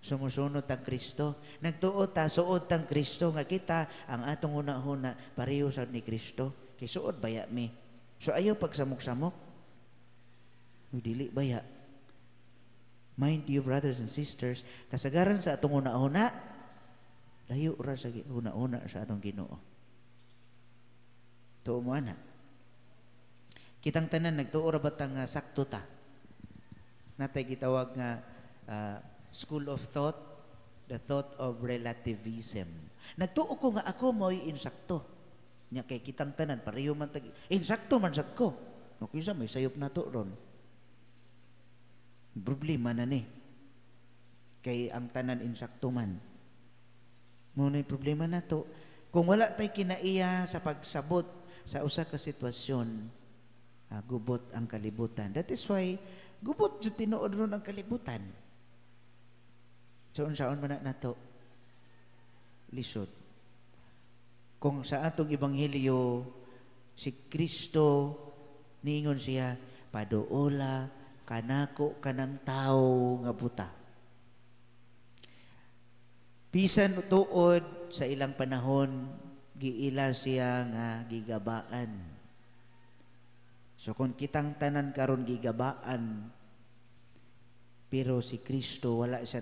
Sumusunod ang Kristo. Nagtuot ta, suod tang Kristo. Nga kita, ang atong huna-huna, pareho sa ni Kristo. Kay suod baya mi. So ayaw pagsamok-samok. Dili baya. Mind you, brothers and sisters, kasagaran sa atong huna-huna, layo ra sa huna-huna sa atong Ginoo. Tuo mo ana. Kitang tanan nagtuo ra batang sakto ta. Natay gitawag nga school of thought, the thought of relativism. Nagtuo ko nga ako mo'y insakto. Nya kay kitang tanan pareho man tag insakto man sad ko. No kisa may sayop nato ron. Problema na ni. Kay ang tanan insakto man. Muna yung problema nato. Kung wala tay kinaiya sa pagsabot sa usa ka sitwasyon, gubot ang kalibutan. That is why gubot jud tinuod ron ang kalibutan. So unsaon man nato lisod. Kung sa atong ebanghelyo si Kristo niingon siya paduola kanako kanang tawo nga buta. Bisan tuod sa ilang panahon giila siya nga gigabaan. So kung kitang tanan karon gigabaan pero si Kristo wala siya